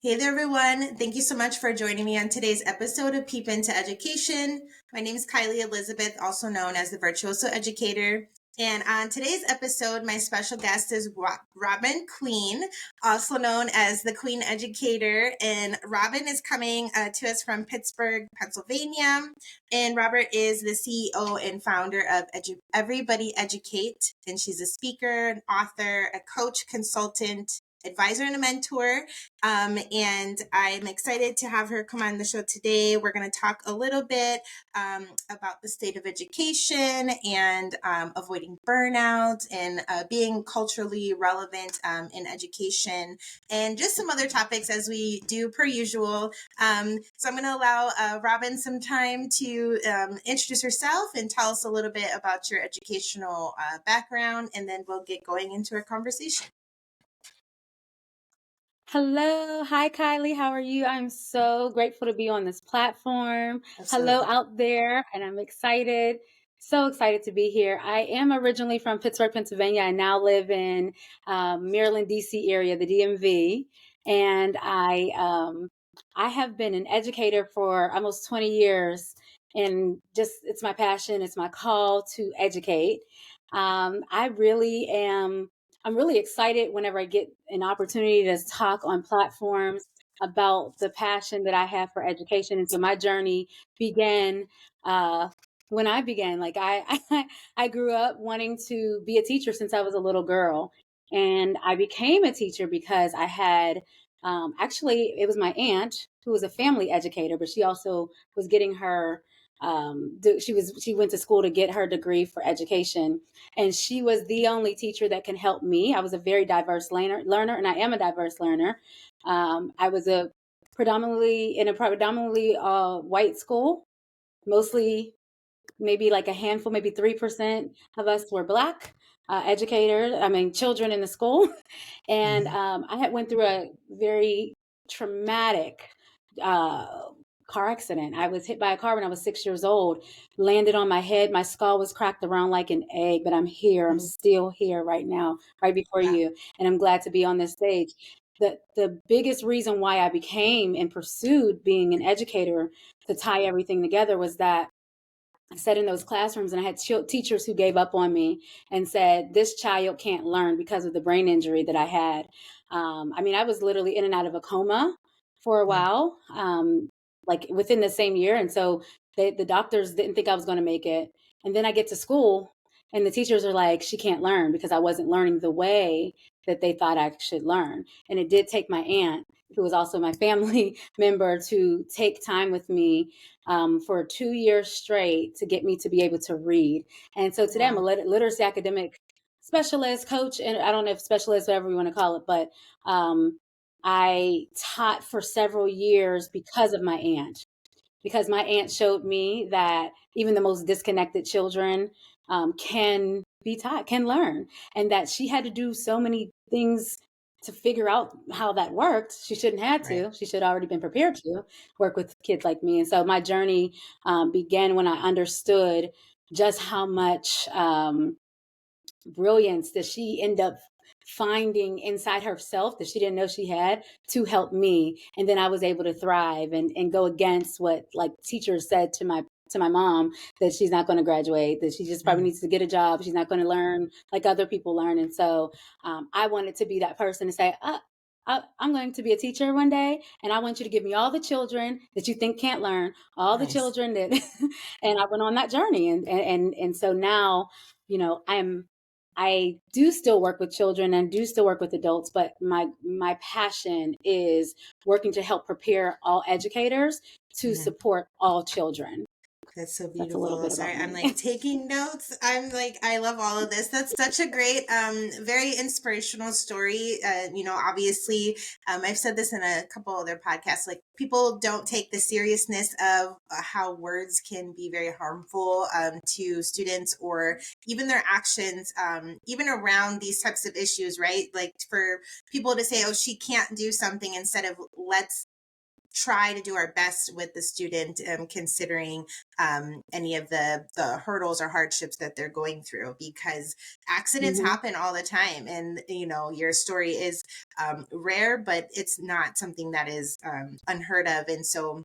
Hey there, everyone. Thank you so much for joining me on today's episode of Peep Into Education. My name is Kylie Elizabeth, also known as the Virtuoso Educator. And on today's episode, my special guest is Robyn Queen, also known as the Queen Educator. And Robyn is coming to us from Pittsburgh, Pennsylvania. And Robert is the CEO and founder of Everybody Educate. And she's a speaker, an author, a coach, consultant, advisor, and a mentor. And I'm excited to have her come on the show today. We're going to talk a little bit about the state of education and avoiding burnout and being culturally relevant in education and just some other topics as we do per usual. So I'm going to allow Robyn some time to introduce herself and tell us a little bit about your educational background, and then we'll get going into our conversation. Hello. Hi, Kylie. How are you? I'm so grateful to be on this platform. Absolutely. Hello out there. And I'm excited, so excited to be here. I am originally from Pittsburgh, Pennsylvania. I now live in Maryland, DC area, the DMV. And I have been an educator for almost 20 years. And just, it's my passion. It's my call to educate. I really am I'm really excited whenever I get an opportunity to talk on platforms about the passion that I have for education. And so my journey began when I began. Like I grew up wanting to be a teacher since I was a little girl, and I became a teacher because I had actually it was my aunt who was a family educator, but she also was getting her she went to school to get her degree for education, and she was the only teacher that can help me. I was a very diverse learner, and I am a diverse learner. I was predominantly white school, mostly maybe like a handful, maybe 3% of us were Black children in the school. And I had went through a very traumatic uh, car accident. I was hit by a car when I was 6 years old, landed on my head. My skull was cracked around like an egg, but I'm here. I'm still here right now, right before you. And I'm glad to be on this stage. The biggest reason why I became and pursued being an educator to tie everything together was that I sat in those classrooms and I had teachers who gave up on me and said, this child can't learn because of the brain injury that I had. I was literally in and out of a coma for a while, like within the same year. And so the doctors didn't think I was going to make it. And then I get to school and the teachers are like, she can't learn because I wasn't learning the way that they thought I should learn. And it did take my aunt, who was also my family member, to take time with me for 2 years straight to get me to be able to read. And so today I'm a literacy academic specialist, coach, and I don't know if specialist, whatever you want to call it, but I taught for several years because of my aunt. Because my aunt showed me that even the most disconnected children can be taught, can learn, and that she had to do so many things to figure out how that worked. She shouldn't have to. Right. She should have already been prepared to work with kids like me. And so my journey began when I understood just how much brilliance that she ended up finding inside herself that she didn't know she had to help me. And then I was able to thrive and go against what like teachers said to my mom, that she's not going to graduate, that she just probably needs to get a job. She's not going to learn like other people learn. And so I wanted to be that person to say, I'm going to be a teacher one day, and I want you to give me all the children that you think can't learn, all the children that, and I went on that journey. And so now, I do still work with children and do still work with adults, but my passion is working to help prepare all educators to support all children. That's so beautiful. Sorry, I'm like taking notes. I'm like, I love all of this. That's such a great, very inspirational story. Obviously, I've said this in a couple other podcasts, like people don't take the seriousness of how words can be very harmful to students or even their actions, even around these types of issues, right? Like for people to say, oh, she can't do something instead of let's try to do our best with the student, considering any of the hurdles or hardships that they're going through, because accidents Mm-hmm. happen all the time. And your story is rare, but it's not something that is unheard of. And so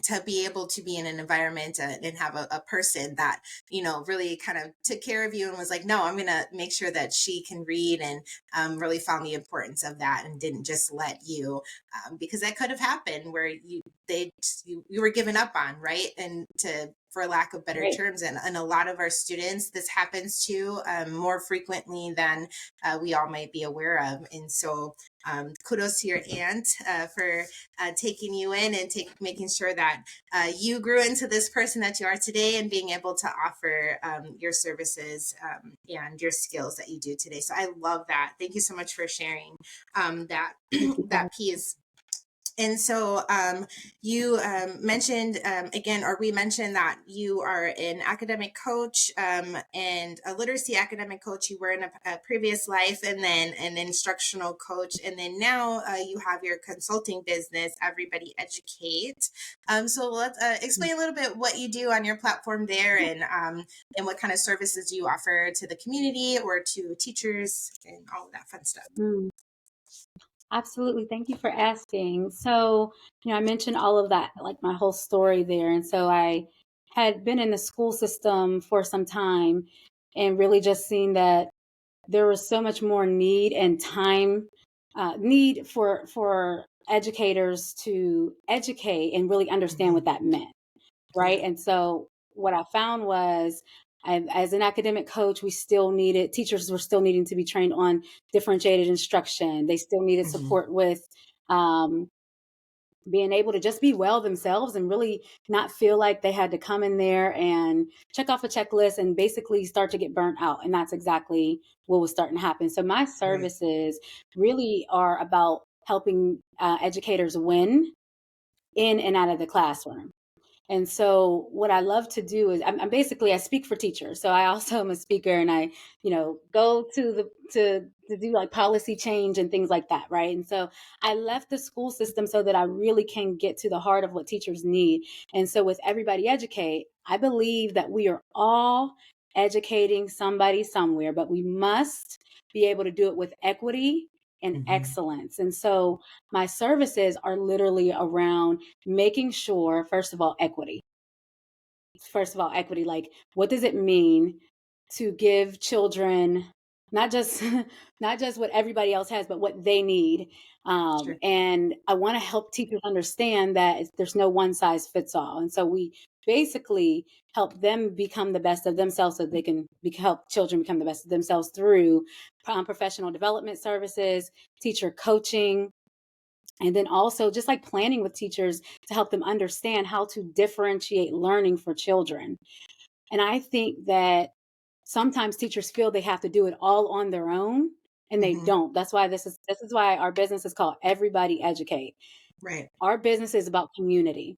to be able to be in an environment and have a person that really kind of took care of you and was like, no, I'm gonna make sure that she can read, and really found the importance of that and didn't just let you, because that could have happened where you were given up on, right? And to, for lack of better Right. terms, and a lot of our students this happens to, more frequently than we all might be aware of. And so kudos to your aunt for taking you in and making sure that you grew into this person that you are today, and being able to offer your services and your skills that you do today. So I love that. Thank you so much for sharing that Thank you, that piece. And so you mentioned again, or we mentioned that you are an academic coach, and a literacy academic coach. You were in a previous life, and then an instructional coach. And then now you have your consulting business, Everybody Educate. So let's explain a little bit what you do on your platform there, and what kind of services you offer to the community or to teachers and all of that fun stuff. Mm, absolutely. Thank you for asking. So, I mentioned all of that, like my whole story there. And so I had been in the school system for some time and really just seen that there was so much more need and time, need for educators to educate and really understand Mm-hmm. what that meant. Right. Yeah. And so what I found was, as an academic coach, we still needed teachers were still needing to be trained on differentiated instruction. They still needed Mm-hmm. support with um, being able to just be well themselves and really not feel like they had to come in there and check off a checklist and basically start to get burnt out. And that's exactly what was starting to happen. So my Right. services really are about helping educators win in and out of the classroom. And so what I love to do is I'm basically I speak for teachers. So I also am a speaker, and I, go to do like policy change and things like that, right? And so I left the school system so that I really can get to the heart of what teachers need. And so with Everybody Educate, I believe that we are all educating somebody somewhere, but we must be able to do it with equity and Mm-hmm. excellence. And so my services are literally around making sure, first of all, equity, like what does it mean to give children not just not just what everybody else has, but what they need. Sure. And I want to help teachers understand that there's no one size fits all. And so we basically help them become the best of themselves so they can help children become the best of themselves through professional development services, teacher coaching, and then also just like planning with teachers to help them understand how to differentiate learning for children. And I think that sometimes teachers feel they have to do it all on their own, and they Mm-hmm. don't. That's why this is why our business is called Everybody Educate. Right. Our business is about community.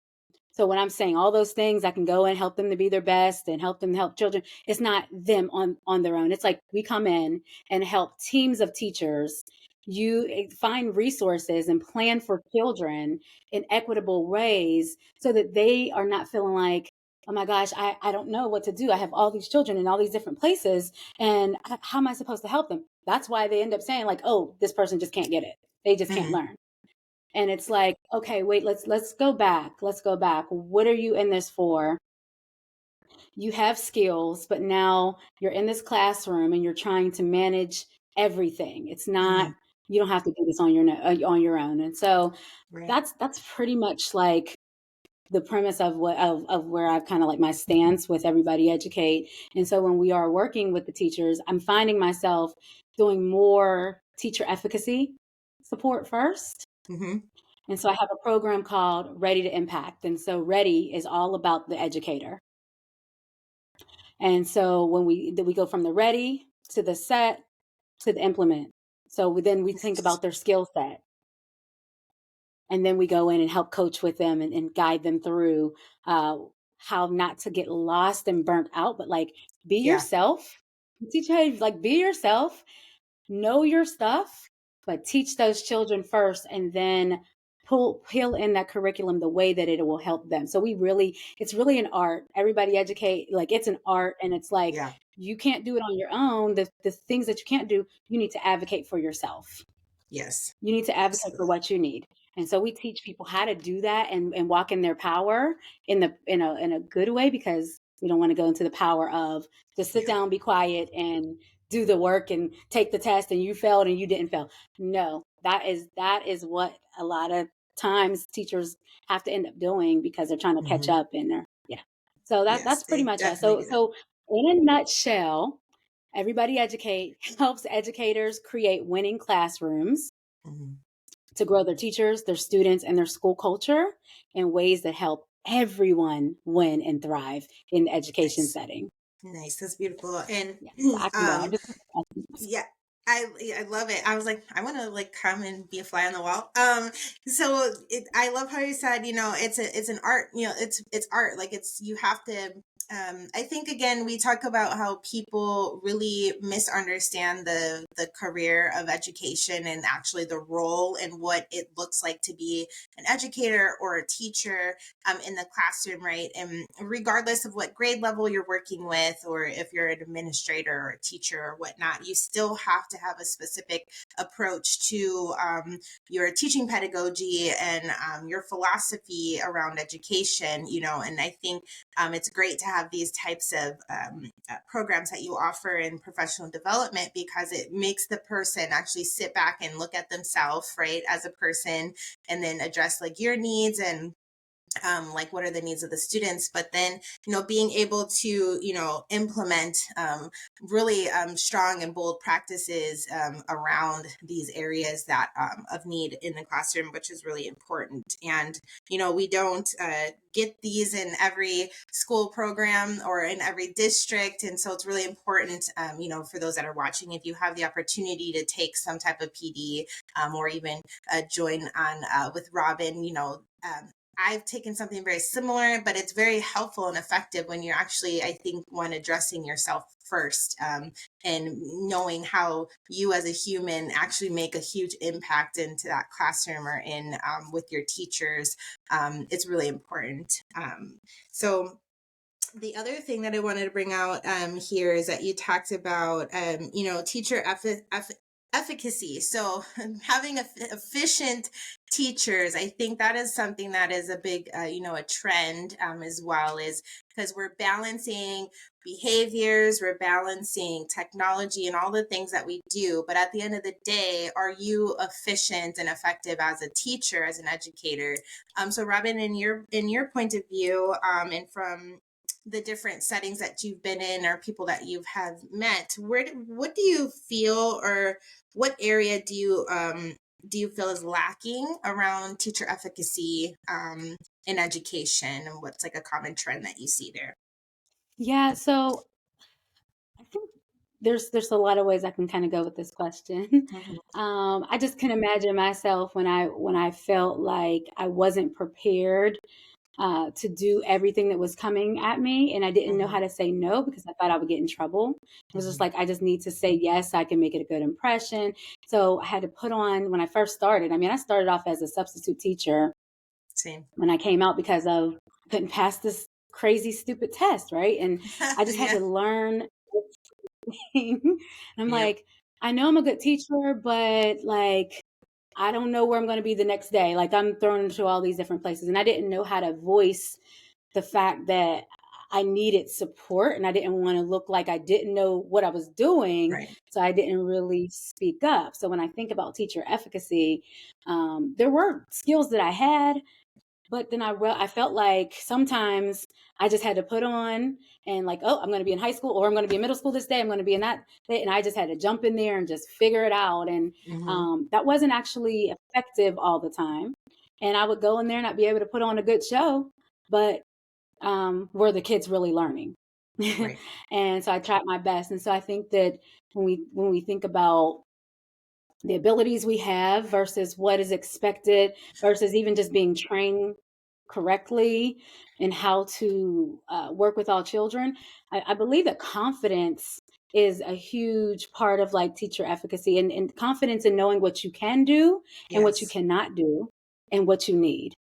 So when I'm saying all those things, I can go and help them to be their best and help them help children. It's not them on their own. It's like we come in and help teams of teachers. You find resources and plan for children in equitable ways so that they are not feeling like, oh my gosh, I don't know what to do. I have all these children in all these different places, and how am I supposed to help them? That's why they end up saying like, oh, this person just can't get it. They just can't Mm-hmm. learn. And it's like, okay, wait, let's go back. Let's go back. What are you in this for? You have skills, but now you're in this classroom and you're trying to manage everything. It's Mm-hmm. not, you don't have to do this on your own. And so Right. that's pretty much like the premise of of where I've kind of like my stance with Everybody Educate. And so when we are working with the teachers, I'm finding myself doing more teacher efficacy support first. Mm-hmm. And so I have a program called Ready to Impact. And so Ready is all about the educator. And so when we go from the ready to the set to the implement. So then we think about their skill set. And then we go in and help coach with them and guide them through uh, how not to get lost and burnt out, but like be Yeah. yourself. Teach how to like be yourself, know your stuff, but teach those children first and then peel in that curriculum the way that it will help them. So it's really an art. Everybody educate, like it's an art, and it's like, Yeah. you can't do it on your own. The things that you can't do, you need to advocate for yourself. Yes. You need to advocate for Absolutely. what you need. And so we teach people how to do that and walk in their power in a good way, because we don't want to go into the power of just sit Yeah. down, be quiet, and do the work and take the test and you failed and you didn't fail. No, that is what a lot of times teachers have to end up doing, because they're trying to catch Hmm. up and they're, yeah. So Yes, that's pretty they much us. definitely do. So in a nutshell, Everybody Educate helps educators create winning classrooms Hmm. to grow their teachers, their students, and their school culture in ways that help everyone win and thrive in the education Nice. setting. Nice. That's beautiful. And Yeah, so I can go. I just yeah, I love it. I was like, I want to like come and be a fly on the wall. So I love how you said, it's an art. It's art. Like you have to. I think again we talk about how people really misunderstand the career of education and actually the role and what it looks like to be an educator or a teacher in the classroom, right? And regardless of what grade level you're working with, or if you're an administrator or a teacher or whatnot, you still have to have a specific approach to your teaching pedagogy and your philosophy around education, and I think it's great to have these types of programs that you offer in professional development, because it makes the person actually sit back and look at themselves, right, as a person, and then address like your needs and like what are the needs of the students, but then being able to implement really strong and bold practices around these areas that of need in the classroom, which is really important. And we don't get these in every school program or in every district, and so it's really important for those that are watching, if you have the opportunity to take some type of PD or even join on with Robyn. I've taken something very similar, but it's very helpful and effective when you're actually, I think, one, addressing yourself first, and knowing how you as a human actually make a huge impact into that classroom or in with your teachers. It's really important. So the other thing that I wanted to bring out here is that you talked about, teacher efficacy. So having efficient teachers, I think that is something that is a big, a trend as well, is because we're balancing behaviors, we're balancing technology and all the things that we do. But at the end of the day, are you efficient and effective as a teacher, as an educator? So Robyn, in your point of view, and from the different settings that you've been in or people that you have met, what do you feel, or what area do you feel is lacking around teacher efficacy in education, and what's like a common trend that you see there? Yeah, so I think there's a lot of ways I can kind of go with this question. Mhm. I just can imagine myself when I felt like I wasn't prepared to do everything that was coming at me, and I didn't know how Mhm. to say no because I thought I would get in trouble. It was just Mhm. like, I just need to say yes so I can make it a good impression. So I had to put on, when I first started, I mean, I started off as a substitute teacher Same. when I came out because of I couldn't pass this crazy stupid test, right? And I just had Yeah. to learn. I'm Yep. like, I know I'm a good teacher, but like, I don't know where I'm going to be the next day. Like, I'm thrown into all these different places, and I didn't know how to voice the fact that I needed support, and I didn't want to look like I didn't know what I was doing. Right. So I didn't really speak up. So when I think about teacher efficacy, there were skills that I had, but then I felt like sometimes I just had to put on and like, oh, I'm going to be in high school, or I'm going to be in middle school this day. I'm going to be in that day. And I just had to jump in there and just figure it out. And Mhm. that wasn't actually effective all the time. And I would go in there and not be able to put on a good show, but were the kids really learning? Right. And so I tried my best. And so I think that when we think about the abilities we have versus what is expected versus even just being trained correctly and how to work with all children, I believe that confidence is a huge part of like teacher efficacy, and confidence in knowing what you can do and what you Yes. cannot do. and what you need.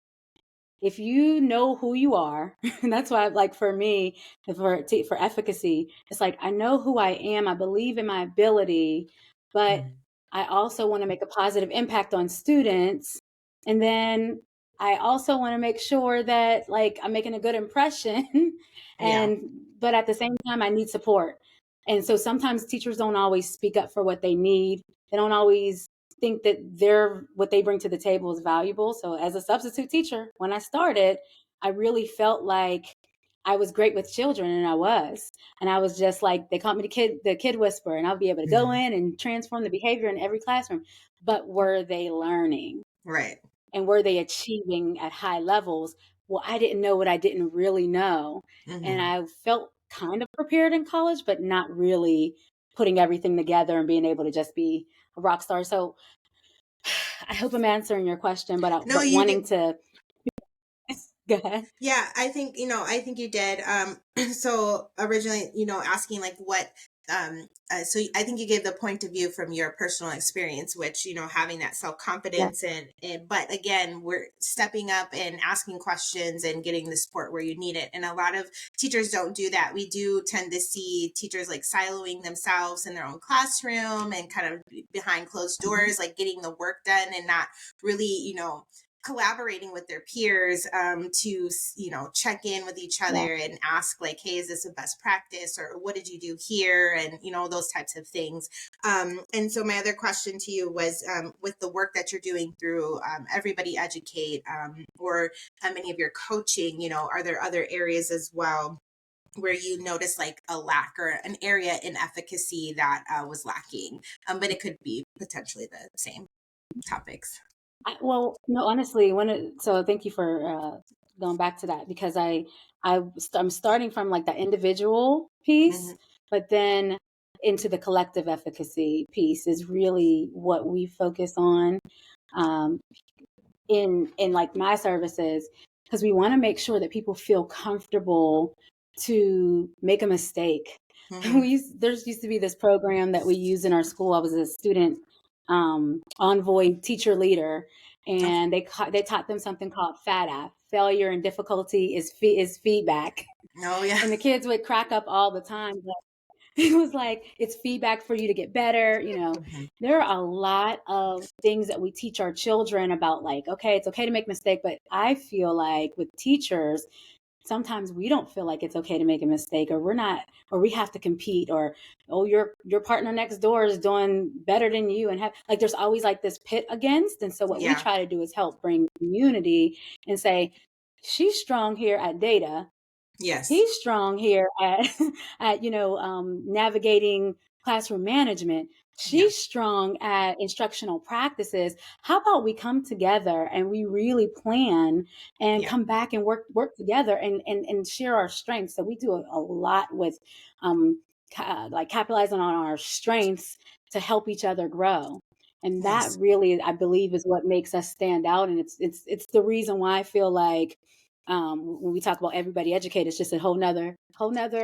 If you know who you are, and that's why, like, for me, for efficacy, it's like, I know who I am. I believe in my ability, but Mhm. I also want to make a positive impact on students. And then I also want to make sure that, like, I'm making a good impression. Yeah. But at the same time, I need support. And so sometimes teachers don't always speak up for what they need. They don't always think that what they bring to the table is valuable. So as a substitute teacher, when I started, I really felt like I was great with children, and I was. And I was just like, they called me the kid whisperer, and I'll be able to go Mhm. in and transform the behavior in every classroom. But were they learning? Right. And were they achieving at high levels? Well, I didn't know what I didn't really know. And Mhm. I felt kind of prepared in college, but not really putting everything together and being able to just be a rock star. So I hope I'm answering your question, No, but you wanting did. to go ahead. Yeah, I think you did. So originally, asking like what, so I think you gave the point of view from your personal experience, which, having that Yeah. self-confidence but again, we're stepping up and asking questions and getting the support where you need it. And a lot of teachers don't do that. We do tend to see teachers like siloing themselves in their own classroom and kind of behind closed Mhm. doors, like getting the work done and not really, collaborating with their peers, to check in with each Yeah. other and ask like, hey, is this a best practice, or what did you do here, and those types of things. And so my other question to you was, with the work that you're doing through, Everybody Educate, or any of your coaching, are there other areas as well where you notice like a lack or an area in efficacy that was lacking, but it could be potentially the same topics. Well, no, honestly, so thank you for going back to that, because I'm starting from like the individual piece, Hmm. but then into the collective efficacy piece is really what we focus on. Um, in like my services, because we want to make sure that people feel comfortable to make a mistake. Hmm. There's used to be this program that we use in our school. I was a student envoy teacher leader, Okay. and they taught them something called FADA, failure and difficulty is feedback. Oh yeah. And the kids would crack up all the time. It was like, it's feedback for you to get better. Mhm. There are a lot of things that we teach our children about, like, okay, it's okay to make a mistake. But I feel like with teachers, sometimes we don't feel like it's okay to make a mistake, or we're not, or we have to compete, or, oh, your partner next door is doing better than you, and have, like, there's always like this pit against. And so what we Yeah. try to do is help bring community and say, she's strong here at data, Yes. he's strong here at at navigating classroom management, Yeah. she's strong at instructional practices. How about we come together and we really plan and Yeah. come back and work together and share our strengths. So we do a lot with like capitalizing on our strengths to help each other grow. And that Yes. really, I believe, is what makes us stand out. And it's the reason why I feel like, when we talk about everybody educated, it's just a whole nother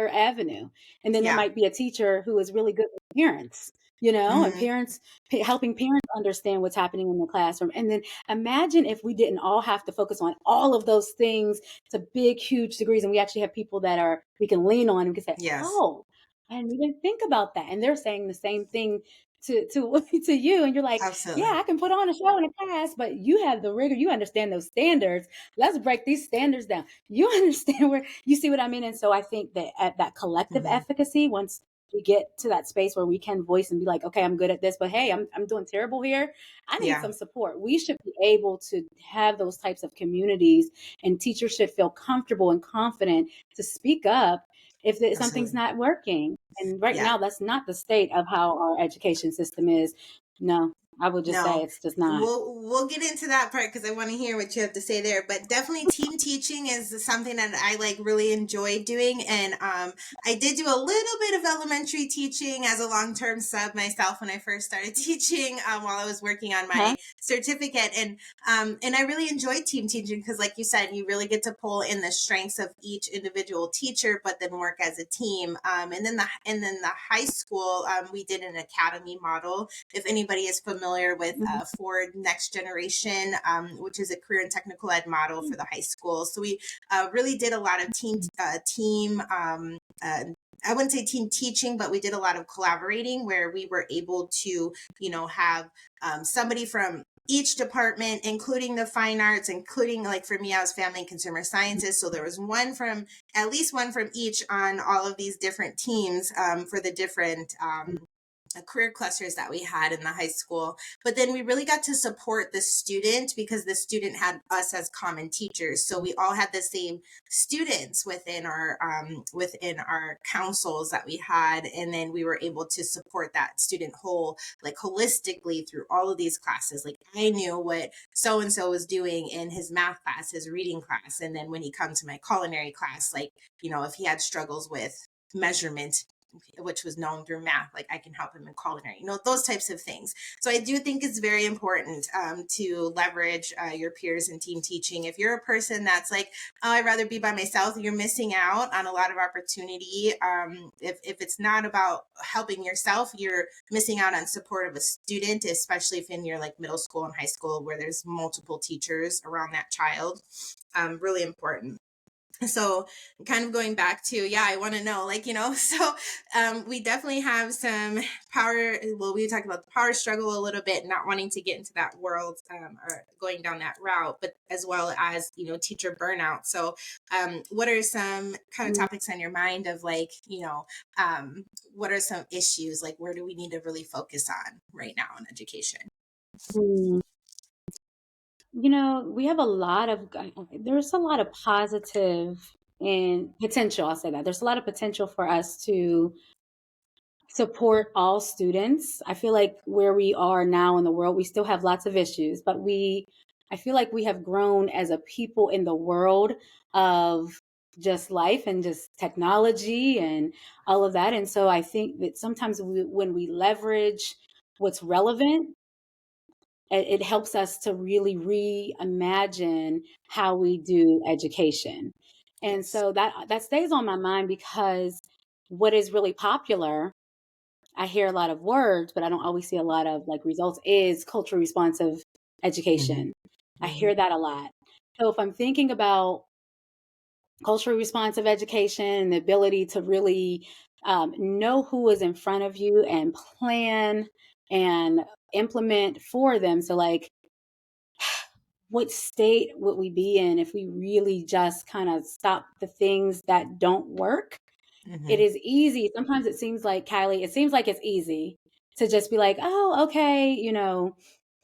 avenue. And then there Yeah. might be a teacher who is really good with parents, and Hmm. parents, helping parents understand what's happening in the classroom. And then imagine if we didn't all have to focus on all of those things to big, huge degrees, and we actually have people that we can lean on and we can say, Yes. oh, I didn't even think about that. And they're saying the same thing to you. And you're like, yeah, Absolutely. I can put on a show in a class, but you have the rigor, you understand those standards. Let's break these standards down. You understand where you see what I mean? And so I think that at that collective Hmm. efficacy, once we get to that space where we can voice and be like, okay, I'm good at this, but hey, I'm doing terrible here. I need Yeah. some support. We should be able to have those types of communities, and teachers should feel comfortable and confident to speak up if something's Absolutely. not working. And right Yeah. now, that's not the state of how our education system is. No, I would just say No, it's just not. we'll get into that part because I want to hear what you have to say there. But definitely, team teaching is something that I like really enjoy doing, and I did do a little bit of elementary teaching as a long term sub myself when I first started teaching, while I was working on Huh? my certificate. And I really enjoyed team teaching because, like you said, you really get to pull in the strengths of each individual teacher, but then work as a team. And then the high school, we did an academy model. If anybody is familiar with Ford Next Generation, which is a career and technical ed model for the high school, so we really did a lot of team. I wouldn't say team teaching, but we did a lot of collaborating where we were able to, have somebody from each department, including the fine arts, including, like, for me, I was family and consumer sciences. So there was at least one from each on all of these different teams for the different career clusters that we had in the high school. But then we really got to support the student because the student had us as common teachers. So we all had the same students within our councils that we had, and then we were able to support that student holistically through all of these classes. Like, I knew what so and so was doing in his math class, his reading class, and then when he comes to my culinary class, like, if he had struggles with measurement, which was known through math, like, I can help him in culinary, those types of things. So I do think it's very important to leverage your peers in team teaching. If you're a person that's like, oh, I'd rather be by myself, you're missing out on a lot of opportunity. If it's not about helping yourself, you're missing out on support of a student, especially if in your like middle school and high school where there's multiple teachers around that child. Really important. So kind of going back to, I want to know, so we definitely have some power. Well, we talked about the power struggle a little bit, not wanting to get into that world or going down that route, but as well as, teacher burnout. So what are some kind of topics on your mind of like, what are some issues? Like, where do we need to really focus on right now in education? We have there's a lot of positive and potential. I'll say that there's a lot of potential for us to support all students. I feel like where we are now in the world, we still have lots of issues, but I feel like we have grown as a people in the world of just life and just technology and all of that. And so I think that sometimes when we leverage what's relevant, it helps us to really reimagine how we do education. And Yes. so that stays on my mind because what is really popular, I hear a lot of words, but I don't always see a lot of like results, is culturally responsive Mm-hmm. education. I Mm-hmm. hear that a lot. So if I'm thinking about culturally responsive education and the ability to really know who is in front of you and plan and implement for them. So like, what state would we be in if we really just kind of stop the things that don't work? It Mm-hmm. is easy. Sometimes it seems like, Kylie, it seems like it's easy to just be like, oh, okay,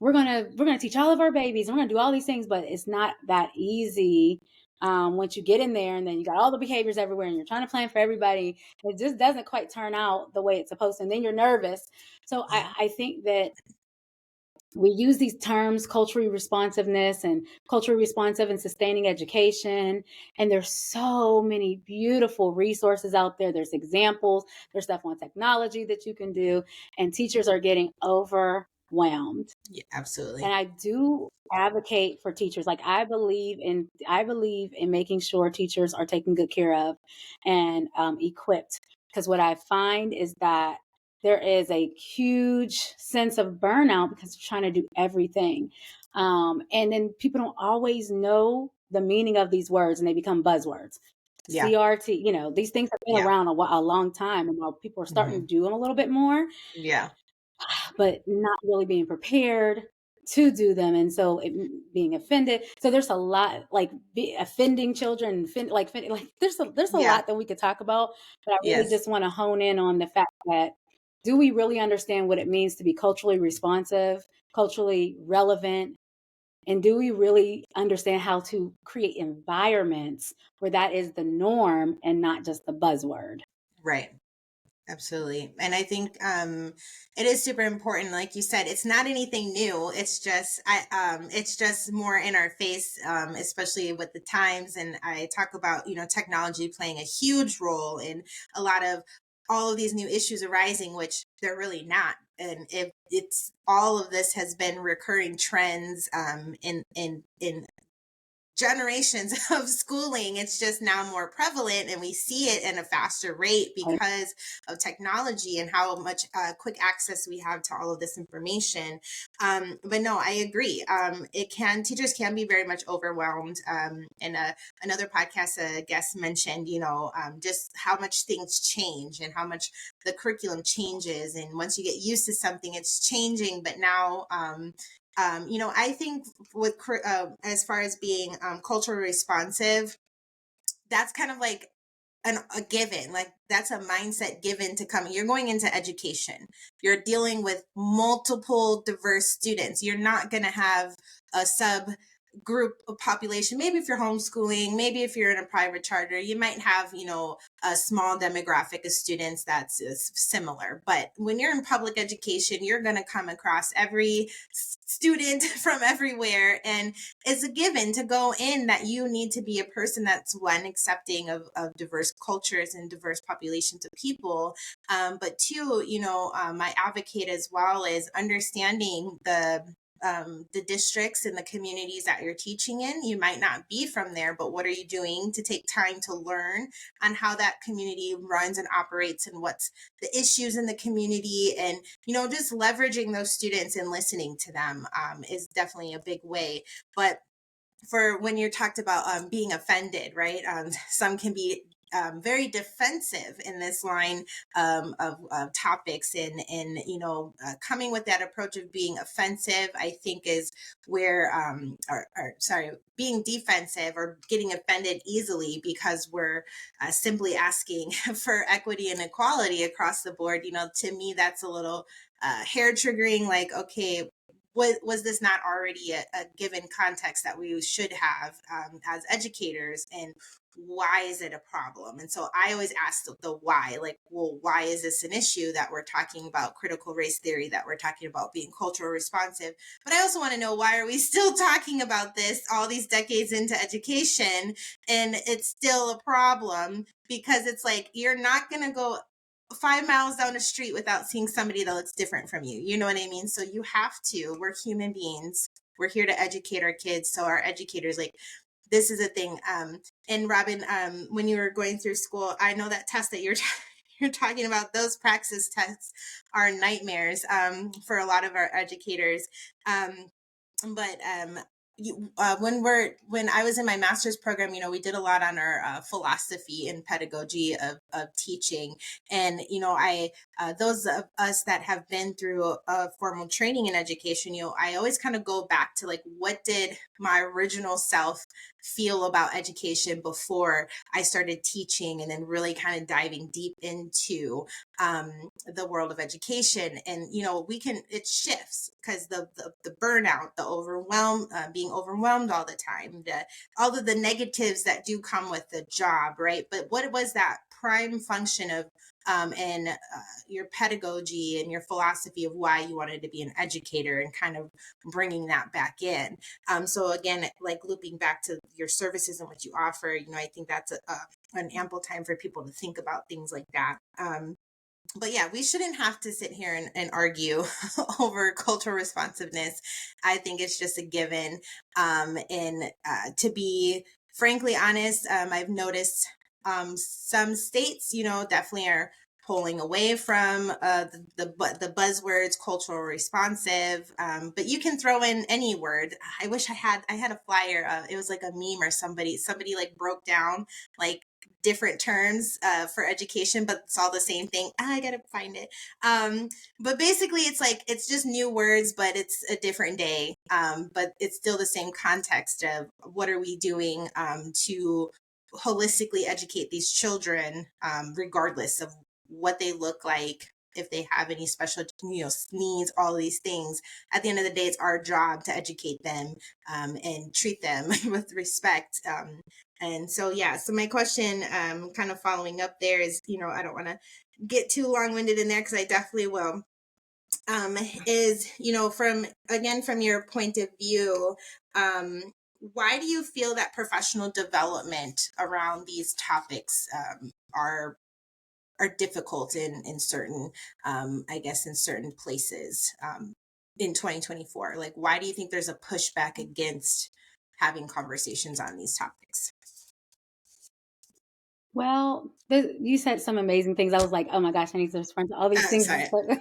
we're gonna teach all of our babies and we're gonna do all these things, but it's not that easy. Once you get in there and then you got all the behaviors everywhere and you're trying to plan for everybody, it just doesn't quite turn out the way it's supposed to. And then you're nervous. So Yeah. I think that we use these terms, culturally responsiveness and culturally responsive and sustaining education. And there's so many beautiful resources out there. There's examples, there's stuff on technology that you can do, and teachers are getting overwhelmed. Yeah, absolutely. And I do advocate for teachers. Like I believe in making sure teachers are taken good care of and equipped. Because what I find is that there is a huge sense of burnout because they're trying to do everything. And then people don't always know the meaning of these words and they become buzzwords. Yeah. CRT, these things have been Yeah. around a long time, and while people are starting Mm-hmm. to do them a little bit more, Yeah. but not really being prepared to do them, and so being offended. So there's a lot, like offending children, like there's a Yeah. lot that we could talk about, but I really Yes. just want to hone in on the fact that, do we really understand what it means to be culturally responsive, culturally relevant, and do we really understand how to create environments where that is the norm and not just the buzzword? Right. Absolutely. And I think it is super important. Like you said, it's not anything new. It's just more in our face, especially with the times. And I talk about, technology playing a huge role in a lot of all of these new issues arising, which they're really not. And if it's all of this has been recurring trends in generations of schooling, it's just now more prevalent, and we see it in a faster rate because of technology and how much quick access we have to all of this information. But no, I agree. Teachers can be very much overwhelmed. In another podcast, a guest mentioned, just how much things change and how much the curriculum changes, and once you get used to something, it's changing. But now I think with as far as being culturally responsive, that's kind of like a given. Like that's a mindset given to come. You're going into education. You're dealing with multiple diverse students. You're not going to have a sub group of population. Maybe if you're homeschooling, maybe if you're in a private charter, you might have, a small demographic of students that's similar. But when you're in public education, you're going to come across every student from everywhere. And it's a given to go in that you need to be a person that's one, accepting of diverse cultures and diverse populations of people. But two, my advocate as well is understanding the districts and the communities that you're teaching in. You might not be from there, but what are you doing to take time to learn on how that community runs and operates, and what's the issues in the community? And, just leveraging those students and listening to them is definitely a big way. But for when you talked about being offended, right? Some can be very defensive in this line of topics, and coming with that approach of being offensive, I think is where being defensive or getting offended easily because we're simply asking for equity and equality across the board. To me, that's a little hair triggering. Like, okay, was this not already a given context that we should have as educators, and why is it a problem? And so I always ask the why, like, well, why is this an issue that we're talking about critical race theory, that we're talking about being cultural responsive? But I also want to know, why are we still talking about this all these decades into education and it's still a problem? Because it's like, you're not going to go 5 miles down the street without seeing somebody that looks different from you. You know what I mean? So you have to, we're human beings. We're here to educate our kids. So our educators, like, this is a thing. And Robyn, when you were going through school, I know that test that you're talking about, those praxis tests are nightmares for a lot of our educators. But when I was in my master's program, we did a lot on our philosophy and pedagogy of teaching. And, I those of us that have been through a formal training in education, I always kind of go back to, like, what did my original self feel about education before I started teaching, and then really kind of diving deep into the world of education. And it shifts because the burnout, the overwhelm, being overwhelmed all the time, all of the negatives that do come with the job, right? But what was that prime function of and your pedagogy and your philosophy of why you wanted to be an educator, and kind of bringing that back in? So again, like, looping back to your services and what you offer, I think that's an ample time for people to think about things like that. But yeah, we shouldn't have to sit here and argue over cultural responsiveness. I think it's just a given. And to be frankly honest, I've noticed some states, definitely are pulling away from the buzzwords cultural responsive. But you can throw in any word. I wish I had a flyer. It was like a meme, or somebody like broke down like different terms for education, but it's all the same thing. I gotta find it. But basically, it's like, it's just new words, but it's a different day. But it's still the same context of what are we doing to holistically educate these children, regardless of what they look like, if they have any special needs, all of these things. At the end of the day, it's our job to educate them and treat them with respect. And so, yeah, so my question, kind of following up there, is, I don't want to get too long-winded in there, because I definitely will, is, from your point of view, why do you feel that professional development around these topics are are difficult in certain, I guess, in certain places in 2024? Like, why do you think there's a pushback against having conversations on these topics? Well, you said some amazing things. I was like, oh my gosh, I need to respond to all these things. Sorry, But we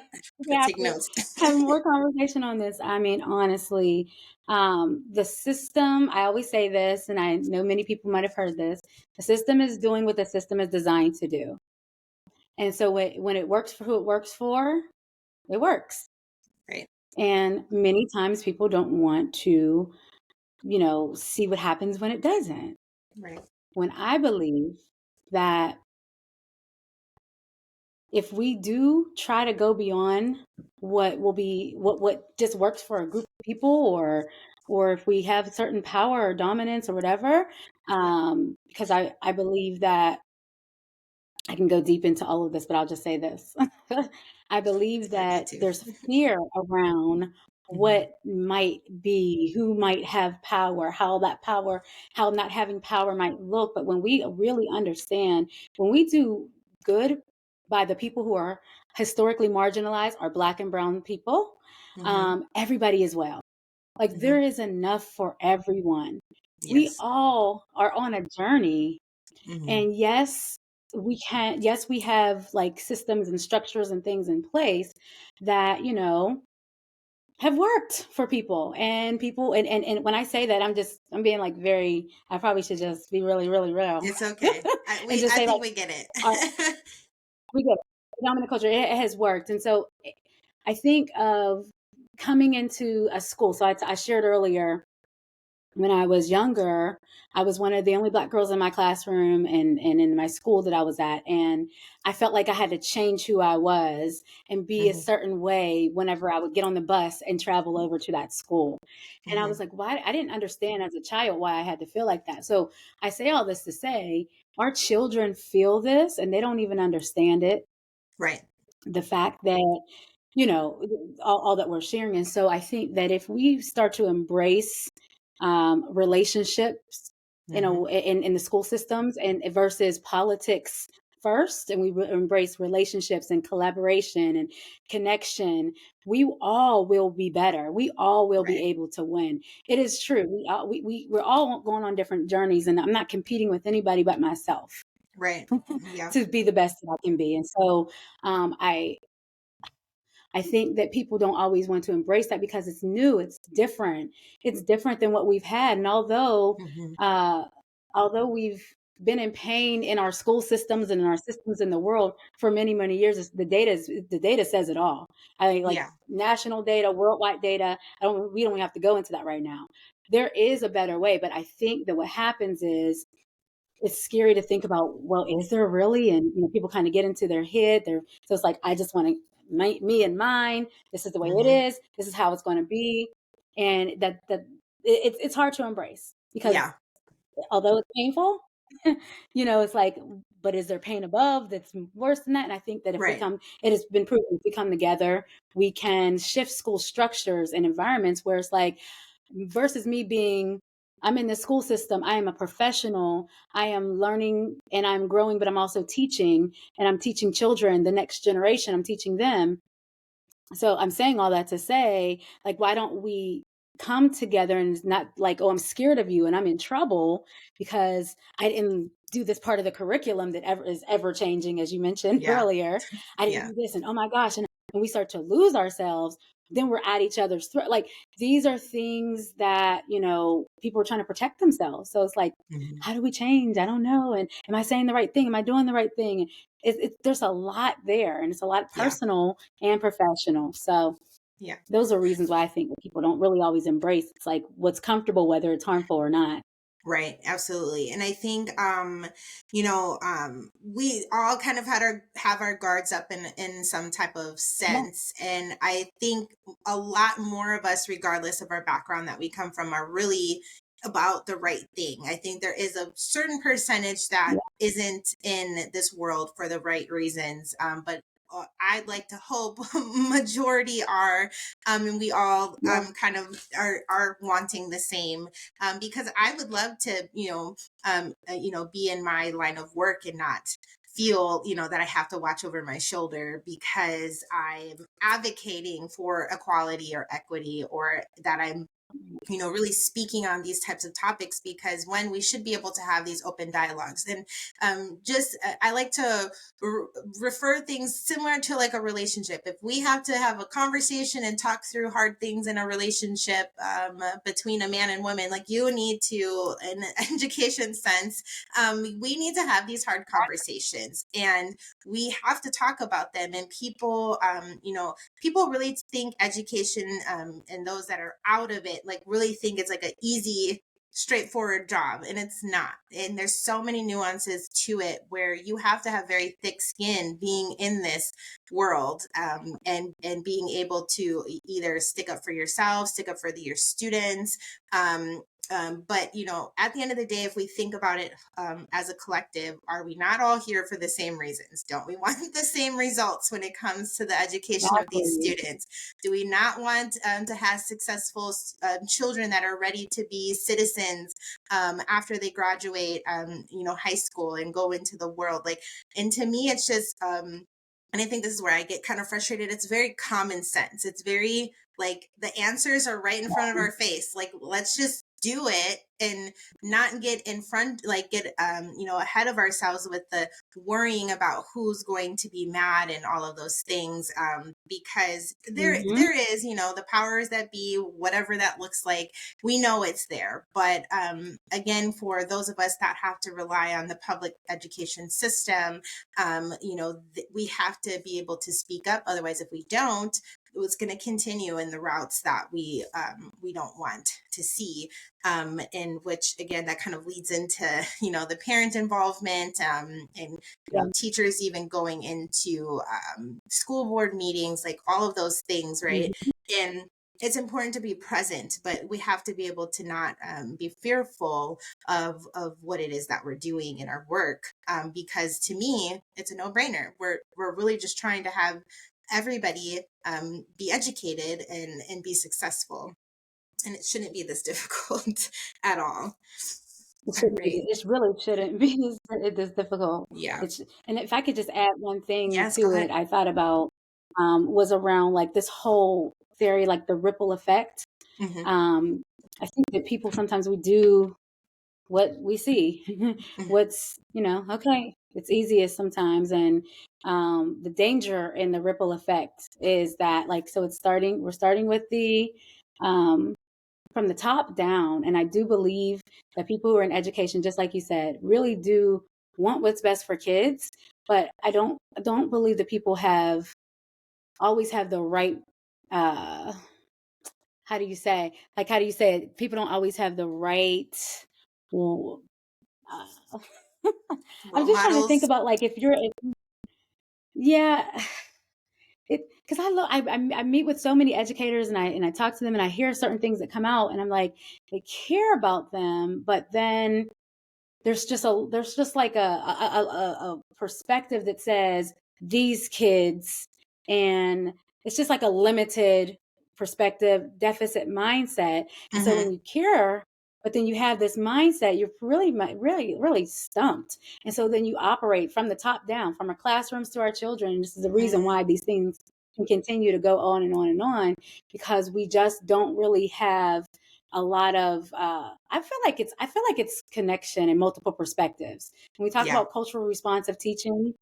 but have take to notes. have more conversation on this. I mean, honestly, the system, I always say this, and I know many people might have heard this, the system is doing what the system is designed to do. And so when it works for who it works for, it works. Right, And many times people don't want to, see what happens when it doesn't. right. When I believe that if we do try to go beyond what just works for a group of people, or if we have certain power or dominance or whatever, Yeah, because I believe that I can go deep into all of this, but I'll just say this. I it's believe good. Me that too. there's fear around Hmm. what might be, who might have power, how not having power might look. But when we really understand, when we do good by the people who are historically marginalized, are Black and brown people, Hmm. everybody is well. Like Hmm. there is enough for everyone. We Yes. all are on a journey, Hmm. and yes, we have like systems and structures and things in place that, have worked for people, and when I say that, I'm being like very, I probably should just be really, really real It's okay. and just I say like, think we get our, it. we get it. The dominant culture, it has worked. And so I think of coming into a school. So I shared earlier, when I was younger, I was one of the only Black girls in my classroom and in my school that I was at. And I felt like I had to change who I was and be a Hmm. certain way whenever I would get on the bus and travel over to that school. And I Hmm. was like, why? I didn't understand as a child why I had to feel like that. So I say all this to say, our children feel this and they don't even understand it. Right. The fact that, all that we're sharing. And so I think that if we start to embrace relationships, Hmm. in the school systems, and versus politics first, and we embrace relationships and collaboration and connection, we all will be better. We all will be Right. able to win. It is true. We're all going on different journeys, and I'm not competing with anybody but myself Right. Yeah. to be the best that I can be. And so um, I I think that people don't always want to embrace that because it's new, it's different. It's different than what we've had. And Hmm. uh, although we've been in pain in our school systems and in our systems in the world for many, many years, the data says it all. I think like Yeah. national data, worldwide data. We don't have to go into that right now. There is a better way, but I think that what happens is it's scary to think about, well, is there really? And people kind of get into their head. So it's like, I just want to me and mine. This is the way it Hmm. is. This is how it's going to be. And it's hard to embrace because Yeah. although it's painful, it's like, but is there pain above that's worse than that? And I think that Right. it has been proven, if we come together, we can shift school structures and environments where it's like, versus me being, I'm in the school system, I am a professional, I am learning and I'm growing, but I'm also teaching, and I'm teaching children, the next generation, I'm teaching them. So I'm saying all that to say, like, why don't we come together, and it's not like, oh, I'm scared of you and I'm in trouble because I didn't do this part of the curriculum that is ever changing, as you mentioned Yeah. earlier. I didn't Yeah. do this, and oh my gosh, and when we start to lose ourselves, then we're at each other's throat. Like these are things that people are trying to protect themselves. So it's like, Hmm. how do we change? I don't know. And am I saying the right thing? Am I doing the right thing? And there's a lot there, and it's a lot Yeah. personal and professional. So Yeah. those are reasons why I think that people don't really always embrace. It's like what's comfortable, whether it's harmful or not. Right, absolutely. And I think we all kind of have our guards up in some type of Yeah, sense. And I think a lot more of us, regardless of our background that we come from, are really about the right thing. I think there is a certain percentage that yeah, isn't in this world for the right reasons. But I'd like to hope majority are, and we all yeah, kind of are wanting the same, because I would love to, be in my line of work and not feel, that I have to watch over my shoulder because I'm advocating for equality or equity, or that I'm really speaking on these types of topics, because when we should be able to have these open dialogues. And I like to refer things similar to like a relationship. If we have to have a conversation and talk through hard things in a relationship between a man and woman, like you need to, in an education sense, we need to have these hard conversations, and we have to talk about them. And people really think education, and those that are out of it, like really think it's like an easy, straightforward job, and it's not. And there's so many nuances to it where you have to have very thick skin being in this world, and being able to either stick up for yourself, stick up for your students. But at the end of the day, if we think about it as a collective, are we not all here for the same reasons? Don't we want the same results when it comes to the education of these Exactly. students? Do we not want to have successful children that are ready to be citizens after they graduate, high school and go into the world? And to me, it's just, and I think this is where I get kind of frustrated. It's very common sense. It's very like the answers are right in front of our face. Like, let's just do it and not get in front, like get ahead of ourselves with the worrying about who's going to be mad and all of those things, because Mm-hmm. there is, the powers that be, whatever that looks like, we know it's there. But again, for those of us that have to rely on the public education system, we have to be able to speak up. Otherwise, if we don't, it's going to continue in the routes that we don't want to see, in which, again, that kind of leads into the parent involvement, and Yeah. teachers even going into school board meetings, like all of those things, right? Mm-hmm. And it's important to be present, but we have to be able to not be fearful of what it is that we're doing in our work, because to me, it's a no-brainer. We're really just trying to have everybody be educated and be successful, and it shouldn't be this difficult at all. It All shouldn't be. right. It really shouldn't be this difficult. Yeah. And if I could just add one thing Yes, go to it, ahead. I thought about was around like this whole theory, like the ripple effect. Hmm. Um, I think that people sometimes we do what we see, Hmm. what's okay. It's easiest sometimes, and the danger in the ripple effect is that like so it's starting. We're starting with the um, from the top down. And I do believe that people who are in education, just like you said, really do want what's best for kids. But I don't believe that people have always have the right uh how do you say it? People don't always have the right well, uh, I'm Role just trying to think models. about like if you're yeah it because I meet with so many educators and I talk to them and I hear certain things that come out and I'm like they care about them but then there's just like a perspective that says these kids and it's just like a limited perspective deficit mindset and so Hmm. when you cure but then you have this mindset you're really stumped and so then you operate from the top down from our classrooms to our children. This is the reason Hmm. why these things can continue to go on and on and on because we just don't really have a lot of I feel like it's connection and multiple perspectives when we talk Yeah. about cultural responsive teaching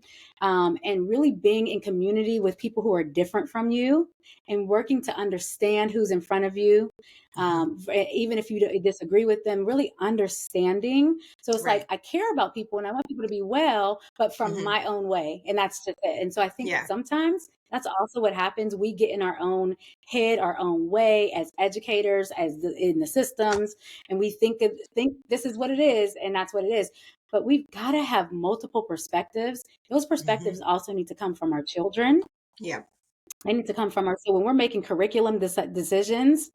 and really being in community with people who are different from you and working to understand who's in front of you Hmm. even if you disagree with them really understanding so it's like Right. I care about people and I want people to be well but from Hmm. my own way and that's just it and so I think Yeah. sometimes that's also what happens we get in our own head our own way as educators in the systems and we think this is what it is and that's what it is but we've got to have multiple perspectives those Hmm. perspectives also need to come from our children Yeah. they need to come from our so when we're making curriculum decisions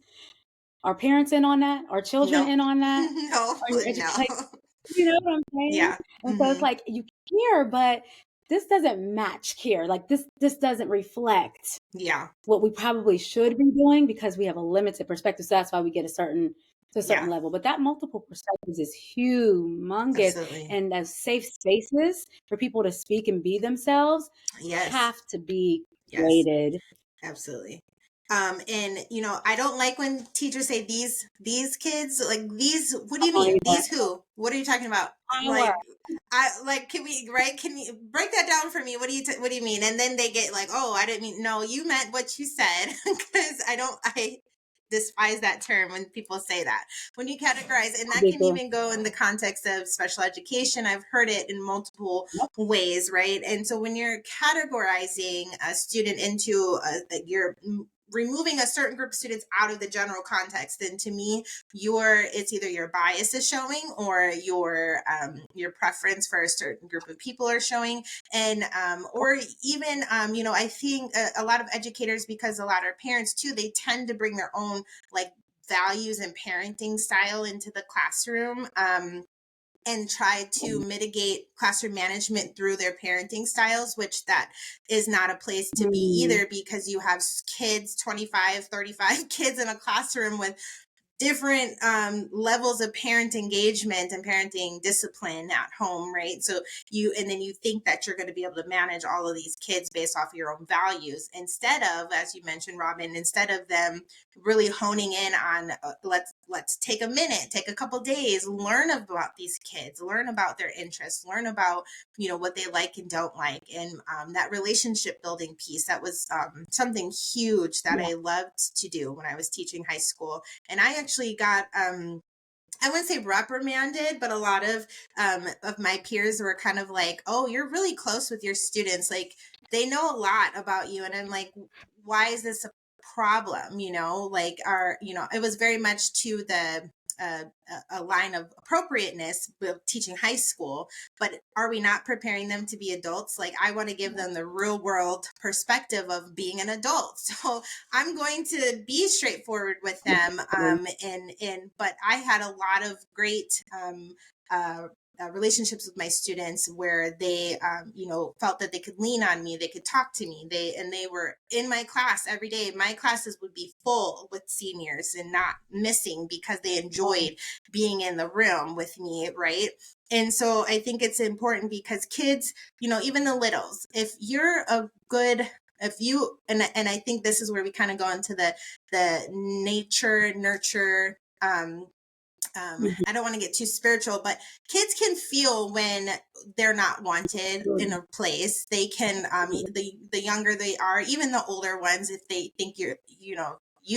are parents in on that are children Nope. in on that No. are your No. educators you know what I'm saying Yeah. and so it's Hmm. like you care but this doesn't match care like this doesn't reflect Yeah. what we probably should be doing because we have a limited perspective. So that's why we get a certain to a certain Yeah, level. But that multiple perspectives is humongous. absolutely. And as safe spaces for people to speak and be themselves Yes, have to be yes, created. absolutely. And I don't like when teachers say these kids, like these, what do you I don't mean? either. These who? What are you talking about? Power. Like, can we, right? Can you break that down for me? What do you mean? And then they get like, oh, I didn't mean, no, you meant what you said. Because I despise that term when people say that. When you categorize, and that can Ridiculous. even go in the context of special education. I've heard it in multiple Yep. ways, right? And so when you're categorizing a student into you're removing a certain group of students out of the general context, then to me, it's either your bias is showing or your preference for a certain group of people are showing. And or even I think a lot of educators, because a lot of parents too, they tend to bring their own like values and parenting style into the classroom, and try to mitigate classroom management through their parenting styles, which that is not a place to be Mm. either, because you have kids, 25, 35 kids in a classroom with different levels of parent engagement and parenting discipline at home, right? So and then you think that you're going to be able to manage all of these kids based off of your own values, instead of, as you mentioned, Robyn, instead of them really honing in on let's take a minute, take a couple days, learn about these kids, learn about their interests, learn about what they like and don't like, and that relationship building piece, that was something huge that Yeah. I loved to do when I was teaching high school. And I actually got I wouldn't say reprimanded, but a lot of my peers were kind of like, oh, you're really close with your students, like they know a lot about you. And I'm like, why is this a problem? Like it was very much to the uh, a line of appropriateness with teaching high school, but are we not preparing them to be adults? Like, I want to give them the real world perspective of being an adult. So I'm going to be straightforward with them. But I had a lot of great uh, relationships with my students where they, felt that they could lean on me, they could talk to me. They were in my class every day. My classes would be full with seniors and not missing, because they enjoyed being in the room with me, right? And so I think it's important, because kids, even the littles, if you're a good, if you, and I think this is where we kind of go into the nature nurture, Mhm. I don't want to get too spiritual, but kids can feel when they're not wanted in a place. They can, the younger they are, even the older ones, if they think you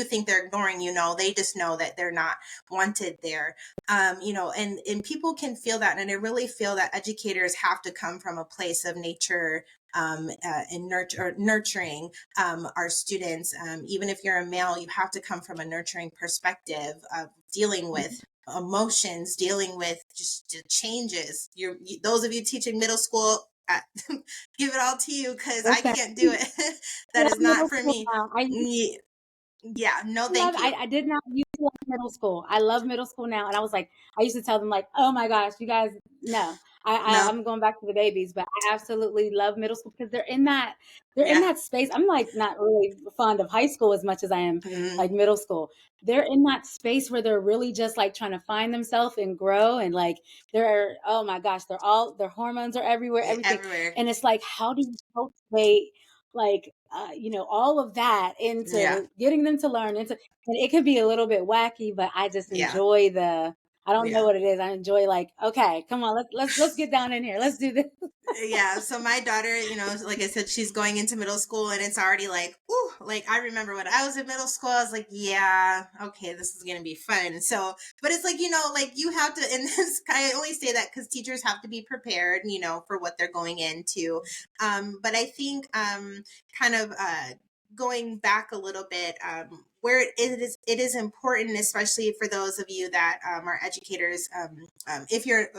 think they're ignoring they just know that they're not wanted there. And people can feel that. And I really feel that educators have to come from a place of nature, and nurturing our students. Even if you're a male, you have to come from a nurturing perspective of dealing with emotions, dealing with just the changes. Those of you teaching middle school, give it all to you, because I Listen, can't do it. I That love is not middle for school me. now. Yeah, no, thank you. I did not used to love middle school. I love middle school now. And I was like, I used to tell them like, oh my gosh, you guys, no, No, I'm going back to the babies, but I absolutely love middle school because they're in yeah, that space. I'm like not really fond of high school as much as I am mm, like middle school. They're in that space where they're really just like trying to find themselves and grow. And like, oh my gosh, their hormones are everywhere, everything. everywhere. And it's like, how do you cultivate like, all of that Yeah, into getting them to learn into, and it could be a little bit wacky, but I just yeah, enjoy I don't know yeah. what it is. I enjoy like, okay, come on, let's get down in here. Let's do this. Yeah, so my daughter, like I said, she's going into middle school, and it's already like, ooh, like I remember when I was in middle school, I was like, yeah, okay, this is gonna be fun. So, but it's like, like you have to, and this, I only say that because teachers have to be prepared, for what they're going into. But I think kind of going back a little bit, where it is important, especially for those of you that are educators, if you're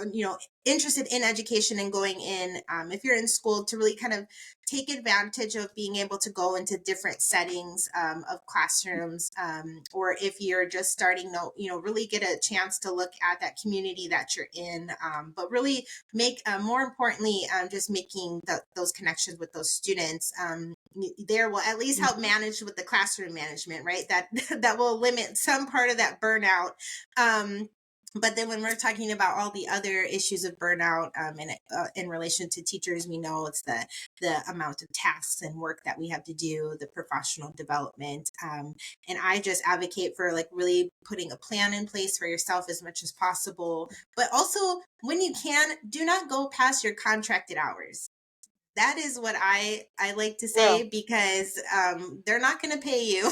interested in education and going in, if you're in school, to really kind of take advantage of being able to go into different settings of classrooms, or if you're just starting to really get a chance to look at that community that you're in, but really make more importantly, just making those connections with those students. there will at least help manage with the classroom management, right? That that will limit some part of that burnout. But then when we're talking about all the other issues of burnout, in relation to teachers, we know it's the amount of tasks and work that we have to do, the professional development. And I just advocate for like really putting a plan in place for yourself as much as possible. But also, when you can, do not go past your contracted hours. That is what I like to say, Real. because they're not going to pay you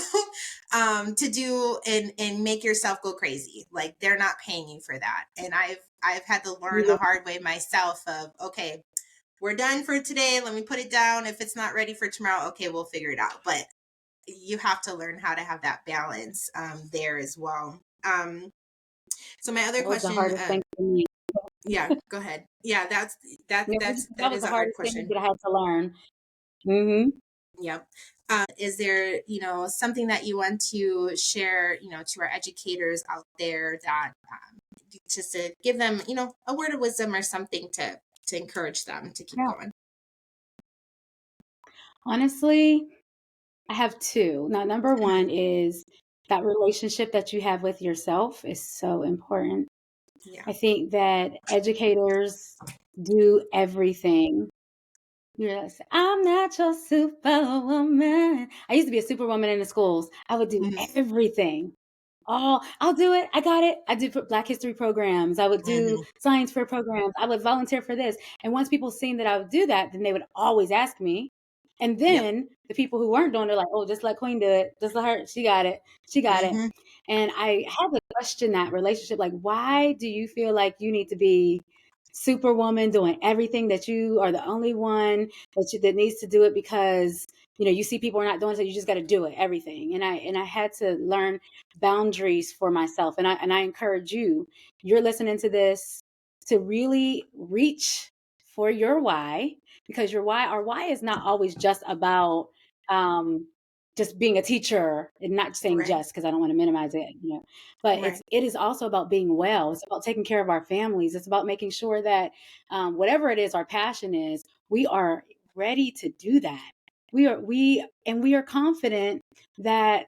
to do and make yourself go crazy. Like, they're not paying you for that. And I've had to learn the Yeah. hard way myself of, okay, we're done for today. Let me put it down. If it's not ready for tomorrow, okay, we'll figure it out. But you have to learn how to have that balance there as well. So my other That was the question, hardest thing for me. yeah, go ahead. Yeah, Yeah, that that was is the a hard hardest thing question. that I had to learn. Hmm. Yep. Is there, something that you want to share, to our educators out there, that just to give them, a word of wisdom or something to encourage them to keep Yeah. going? Honestly, I have two. Now, number Mhm. one is that relationship that you have with yourself is so important. Yeah. I think that educators do everything. Yes, I'm not your superwoman. I used to be a superwoman in the schools. I would do Hmm. everything. Oh, I'll do it. I got it. I did Black History programs. I would do Hmm. science fair programs. I would volunteer for this. And once people seen that I would do that, then they would always ask me. And Yep. then the people who weren't doing it, they're like, oh, just let Queen do it. Just let her. She got it. She got it. Hmm. And I had to question that relationship. Like, why do you feel like you need to be superwoman doing everything, that you are the only one that needs to do it because you see people are not doing it, so you just got to do it, everything. And I had to learn boundaries for myself. And I encourage you, you're listening to this, to really reach for your why, because our why is not always just about um just being a teacher, and not saying Right. just because I don't want to minimize it, but Right. it is also about being well. It's about taking care of our families. It's about making sure that whatever it is our passion is, we are ready to do that. We are confident that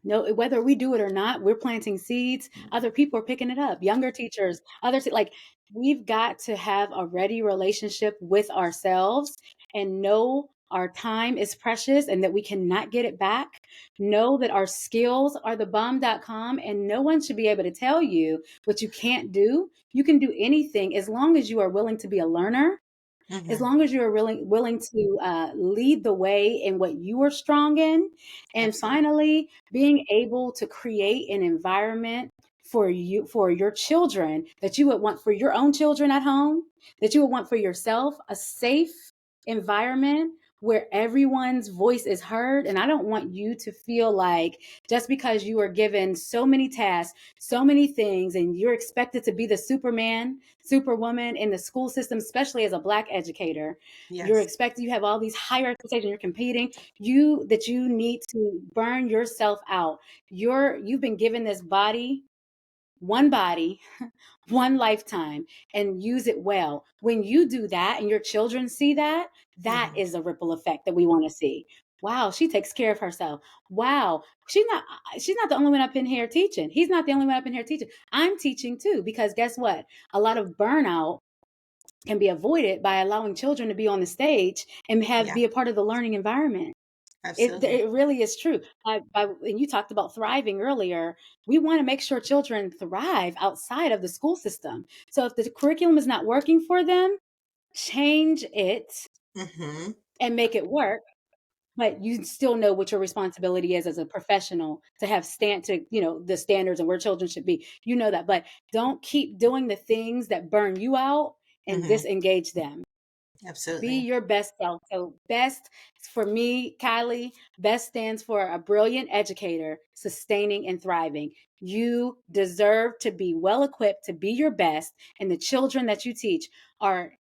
no, whether we do it or not, we're planting seeds. Other people are picking it up. Younger teachers, others, like, we've got to have a ready relationship with ourselves and know our time is precious and that we cannot get it back. Know that our skills are the bomb.com, and no one should be able to tell you what you can't do. You can do anything as long as you are willing to be a learner, as Hmm. long as you're willing to lead the way in what you are strong in. And Absolutely. finally, being able to create an environment for your children, that you would want for your own children at home, that you would want for yourself, a safe environment where everyone's voice is heard. And I don't want you to feel like, just because you are given so many tasks, so many things, and you're expected to be the superman, superwoman in the school system, especially as a Black educator, Yes. you have all these higher expectations, you're competing, that you need to burn yourself out. You've been given this body, one lifetime, and use it well. When you do that and your children see that, that Hmm. is a ripple effect that we want to see. Wow, she takes care of herself. Wow, she's not the only one up in here teaching. He's not the only one up in here teaching. I'm teaching too, because guess what? A lot of burnout can be avoided by allowing children to be on the stage and Yeah. be a part of the learning environment. Absolutely. It really is true. And you talked about thriving earlier. We want to make sure children thrive outside of the school system. So if the curriculum is not working for them, change it Hmm. and make it work. But you still know what your responsibility is as a professional, to have the standards and where children should be. You know that, but don't keep doing the things that burn you out and Hmm. disengage them. Be Absolutely. your best self. So best, for me, Kylie, best stands for a brilliant educator, sustaining and thriving. You deserve to be well equipped to be your best, and the children that you teach are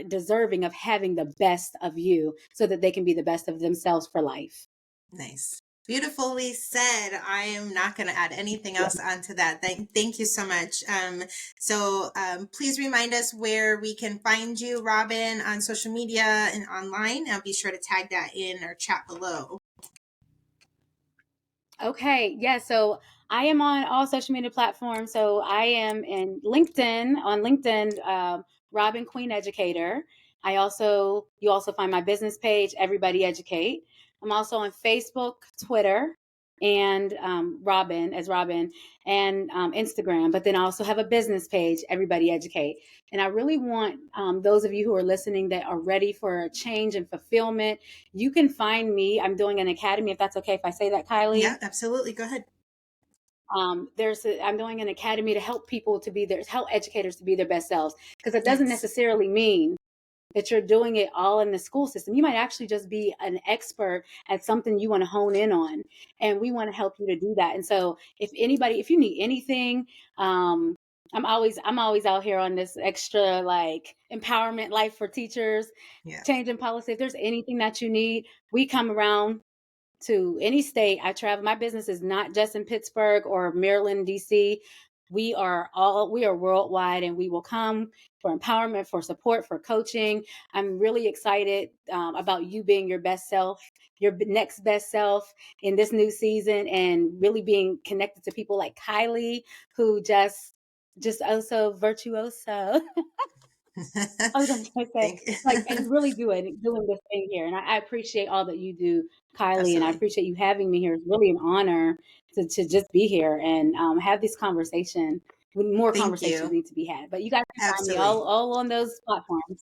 deserving of having the best of you, so that they can be the best of themselves for life. Nice. Beautifully said. I am not going to add anything else onto that. Thank you so much. Please remind us where we can find you, Robyn, on social media and online. I'll be sure to tag that in our chat below. Okay, yeah. So I am on all social media platforms. So I am in LinkedIn, on LinkedIn, Robyn Queen Educator. You also find my business page, Everybody Educate. I'm also on Facebook, Twitter, and Robyn, and Instagram. But then I also have a business page, Everybody Educate. And I really want those of you who are listening that are ready for a change and fulfillment. You can find me. I'm doing an academy, if that's okay if I say that, Kylie. Yeah, absolutely. Go ahead. I'm doing an academy to help help educators to be their best selves, because it doesn't necessarily mean that you're doing it all in the school system. You might actually just be an expert at something you want to hone in on, and we want to help you to do that. And so if you need anything, I'm always out here on this extra like empowerment life for teachers, changing policy. If there's anything that you need, we come around to any state. I travel. My business is not just in Pittsburgh or Maryland, DC. We are worldwide, and we will come for empowerment, for support, for coaching. I'm really excited about you being your best self, your next best self in this new season, and really being connected to people like Kylie, who just also virtuoso. I was going to say, and really doing this thing here. And I appreciate all that you do, Kylie, Absolutely. and I appreciate you having me here. It's really an honor to just be here and have this conversation. More conversations need to be had. But you guys can find me all on those platforms.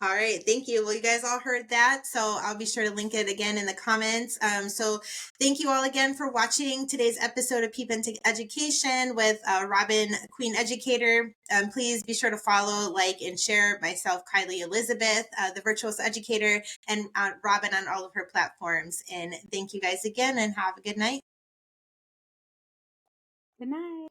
All right. Thank you. Well, you guys all heard that. So I'll be sure to link it again in the comments. So thank you all again for watching today's episode of Peep Into Education with Robyn Queen Educator. Please be sure to follow, like, and share myself, Kylie Elizabeth, the Virtuoso Educator, and Robyn on all of her platforms. And thank you guys again, and have a good night. Good night.